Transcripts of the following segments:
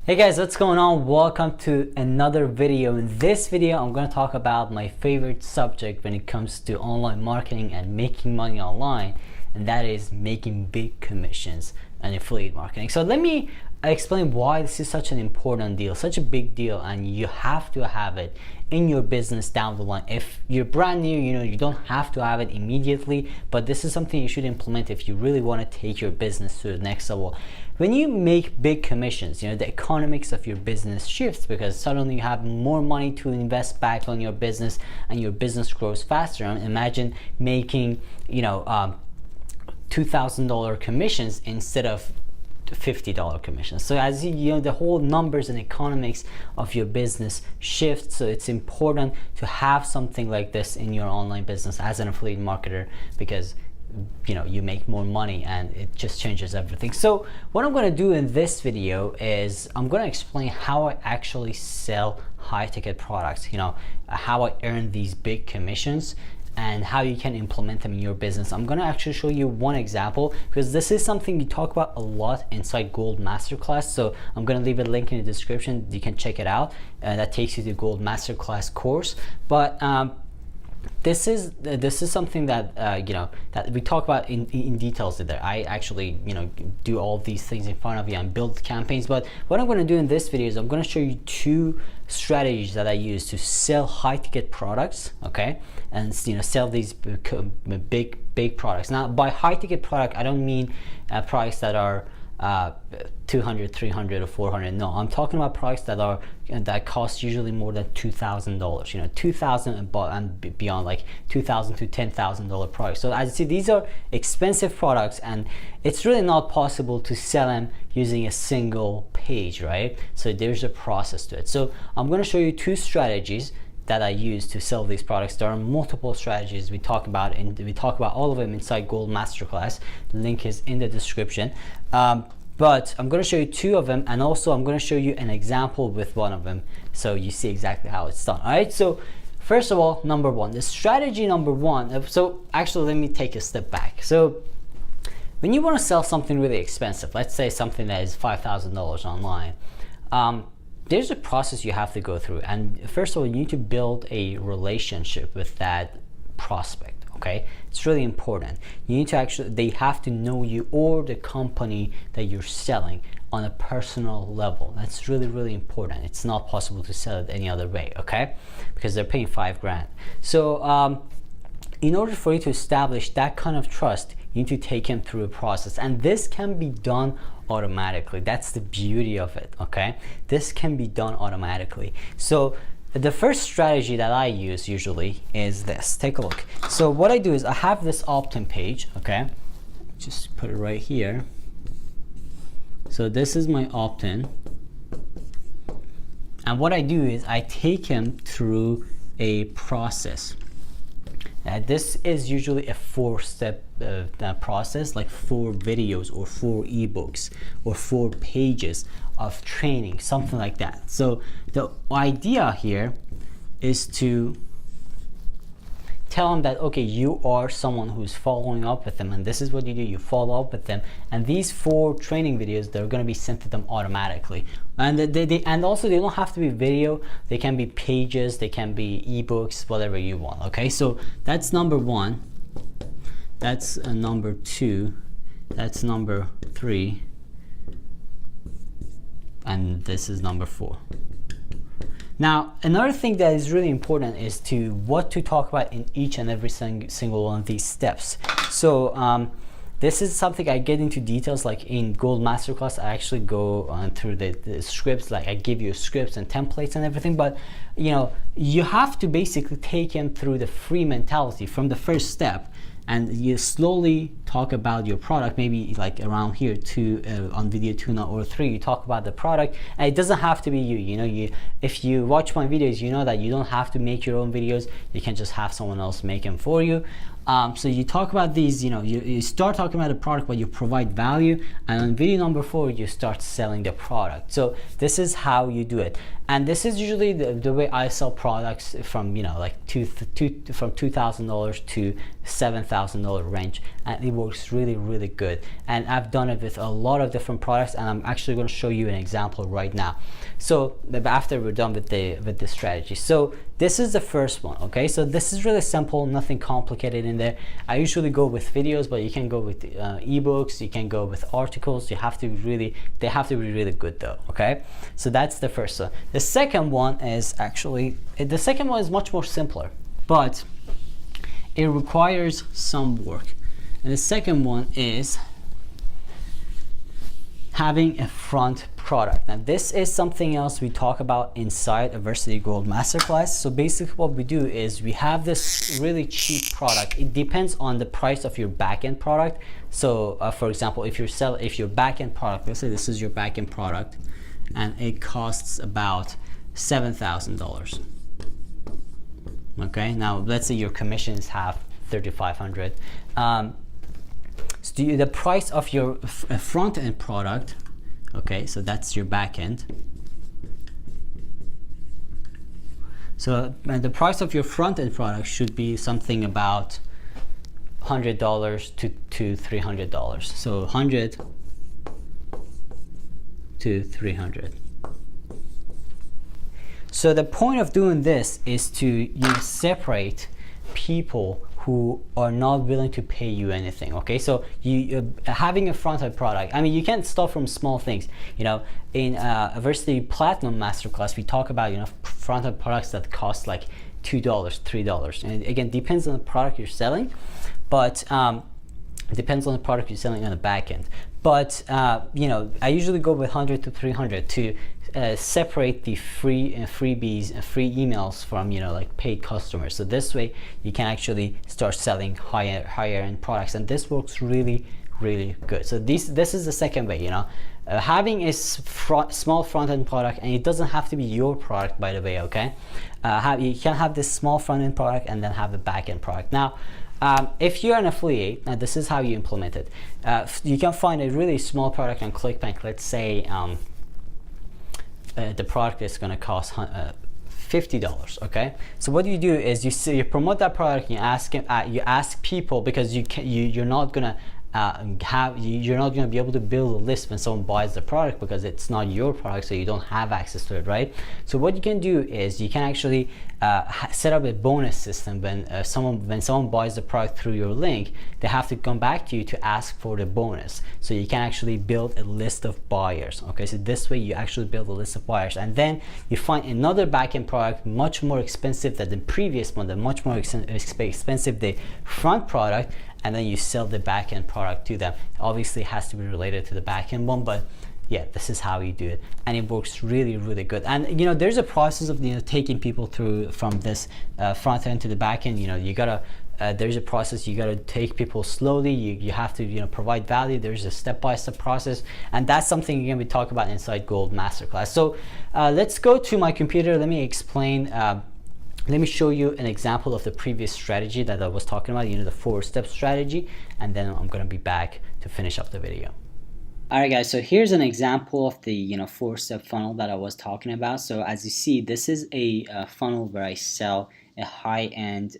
Hey guys, what's going on? Welcome to another video. In this video, I'm going to talk about my favorite subject when it comes to online marketing and making money online, and that is making big commissions and affiliate marketing. So let me explain why this is such an important deal, such a big deal, and you have to have it in your business down the line. If you're brand new, you don't have to have it immediately, but this is something you should implement if you really want to take your business to the next level. When you make big commissions, the economics of your business shifts because suddenly you have more money to invest back on your business and your business grows faster. Imagine making, $2,000 commissions instead of $50 commissions. So as the whole numbers and economics of your business shift. So it's important to have something like this in your online business as an affiliate marketer, because you make more money and it just changes everything. So what I'm going to do in this video is I'm going to explain how I actually sell high ticket products, how I earn these big commissions and how you can implement them in your business. I'm going to actually show you one example because this is something you talk about a lot inside Gold Masterclass. So I'm going to leave a link in the description. You can check it out. That takes you to Gold Masterclass course. But this is something that that we talk about in details there. I actually do all these things in front of you and build campaigns. But what I'm going to do in this video is I'm going to show you two strategies that I use to sell high ticket products, okay, and sell these big products. Now by high ticket product, I don't mean products that are 200, 300 or 400. No, I'm talking about products that cost usually more than $2,000, $2,000 and beyond, like $2,000 to $10,000 products. So as you see, these are expensive products and it's really not possible to sell them using a single page, right? So there's a process to it. So I'm going to show you two strategies that I use to sell these products. There are multiple strategies we talk about all of them inside Gold Masterclass. The link is in the description. But I'm going to show you two of them, and also I'm going to show you an example with one of them so you see exactly how it's done. All right, so first of all, number one, the strategy number one. So actually, let me take a step back. So when you want to sell something really expensive, let's say something that is $5,000 online, there's a process you have to go through. And first of all, you need to build a relationship with that prospect. Okay, it's really important. You need to they have to know you or the company that you're selling on a personal level. That's really, really important. It's not possible to sell it any other way, okay? Because they're paying $5,000. So in order for you to establish that kind of trust, you need to take them through a process, and this can be done automatically. That's the beauty of it, okay? This can be done automatically. So the first strategy that I use usually is this. Take a look. So what I do is I have this opt-in page, okay? Just put it right here. So this is my opt-in. And what I do is I take him through a process. This is usually a 4-step process, like 4 videos or 4 ebooks or 4 pages of training, something like that. So the idea here is to tell them that, okay, you are someone who's following up with them, and this is what you do. You follow up with them, and these 4 training videos, they're going to be sent to them automatically. And and also they don't have to be video. They can be pages, they can be ebooks, whatever you want. Okay, so that's number 1. That's number 2. That's number 3. And this is number 4. Now, another thing that is really important is what to talk about in each and every single one of these steps. So this is something I get into details, like in Gold Masterclass. I actually go through the scripts, like I give you scripts and templates and everything. But you have to basically take them through the free mentality from the first step, and you slowly talk about your product. Maybe like around here on video 2 or 3, you talk about the product, and it doesn't have to be you. If you watch my videos, you know that you don't have to make your own videos. You can just have someone else make them for you. So you talk about these, you start talking about the product, but you provide value, and on video number 4 you start selling the product. So this is how you do it, and this is usually the way I sell products from from $2,000 to $7,000 range, and works really, really good. And I've done it with a lot of different products, and I'm actually going to show you an example right now. So after we're done with the strategy. So this is the first one, okay? So this is really simple, nothing complicated in there. I usually go with videos, but you can go with ebooks, you can go with articles. They have to be really good though, okay? So that's the first one. The second one is much more simpler, but it requires some work. And the second one is having a front product. Now this is something else we talk about inside a Varsity Gold Masterclass. So basically what we do is we have this really cheap product. It depends on the price of your backend product. So for example, if your backend product, let's say this is your backend product, and it costs about $7,000. Okay, now let's say your commissions have $3,500. So the price of your front end product, okay, so that's your back end. So the price of your front end product should be something about $100 to $300. So 100 to 300. So the point of doing this is to separate people who are not willing to pay you anything. Okay, so you having a front-end product, I mean, you can't start from small things. You know, in a Varsity Platinum Masterclass, we talk about, you know, front-end products that cost like $2, $3, and again, depends on the product you're selling, but it depends on the product you're selling on the back end. But you know, I usually go with 100 to 300 to separate the freebies and free emails from, you know, like paid customers. So this way you can actually start selling higher end products, and this works really, really good. So this is the second way, you know, having a small front-end product, and it doesn't have to be your product, by the way, okay? You can have this small front-end product and then have the back-end product. Now if you're an affiliate, now this is how you implement it. You can find a really small product on ClickBank. Let's say the product is going to cost $50. Okay, so what you do is you promote that product. You ask people, because you're not gonna you're not going to be able to build a list when someone buys the product, because it's not your product, so you don't have access to it, right? So what you can do is you can actually set up a bonus system. When someone buys the product through your link, they have to come back to you to ask for the bonus. So you can actually build a list of buyers. Okay, so this way you actually build a list of buyers, and then you find another backend product much more expensive than the previous one, much more expensive the front product, and then you sell the backend product to them. Obviously it has to be related to the backend one, but yeah, this is how you do it, and it works really, really good. And you know, there's a process of, you know, taking people through from this front end to the back end. You know, you gotta there's a process. You gotta take people slowly. You have to, you know, provide value. There's a step-by-step process, and that's something you're gonna be talking about inside Gold Masterclass. So let's go to my computer. Let me explain. Let me show you an example of the previous strategy that I was talking about, you know, the 4-step strategy, and then I'm gonna be back to finish up the video. All right, guys, so here's an example of the, you know, 4-step funnel that I was talking about. So as you see, this is a funnel where I sell a high-end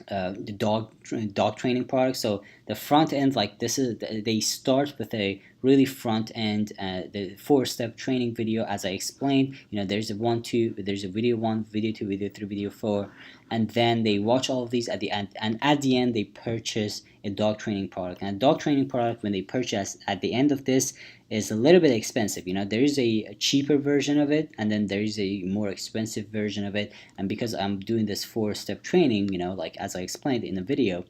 the dog training product. So the front end, like this is, they start with a really front end, the 4-step training video, as I explained. You know, there's a there's a video 1, video 2, video 3, video 4, and then they watch all of these at the end, and at the end they purchase a dog training product. And a dog training product, when they purchase at the end of this, is a little bit expensive. You know, there is a cheaper version of it, and then there is a more expensive version of it. And because I'm doing this 4-step training, you know, like as I explained in the video,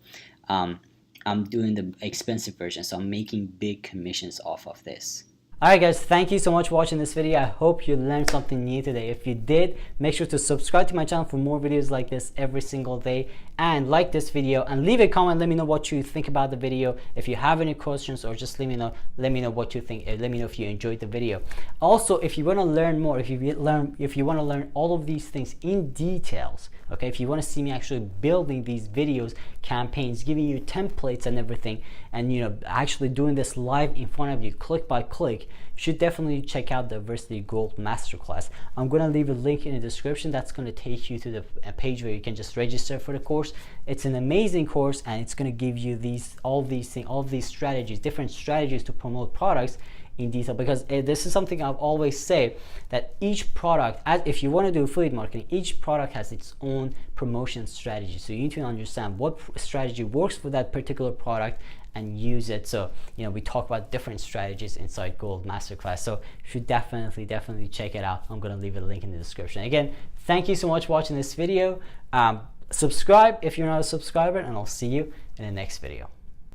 I'm doing the expensive version, so I'm making big commissions off of this. Alright guys, thank you so much for watching this video. I hope you learned something new today. If you did, make sure to subscribe to my channel for more videos like this every single day, and like this video, and leave a comment. Let me know what you think about the video. If you have any questions, or just let me know what you think. Let me know if you enjoyed the video. Also, if you want to learn more, if you want to learn all of these things in details, okay, if you want to see me actually building these videos, campaigns, giving you templates and everything, and you know, actually doing this live in front of you, click by click, should definitely check out the Versity Gold Masterclass. I'm going to leave a link in the description that's going to take you to the page where you can just register for the course. It's an amazing course, and it's going to give you all these strategies, different strategies to promote products in detail, because this is something I've always say, that each product, if you want to do affiliate marketing, each product has its own promotion strategy. So you need to understand what strategy works for that particular product and use it. So we talk about different strategies inside Gold Masterclass, so you should definitely check it out. I'm going to leave a link in the description. Again, thank you so much for watching this video. Subscribe if you're not a subscriber, and I'll see you in the next video.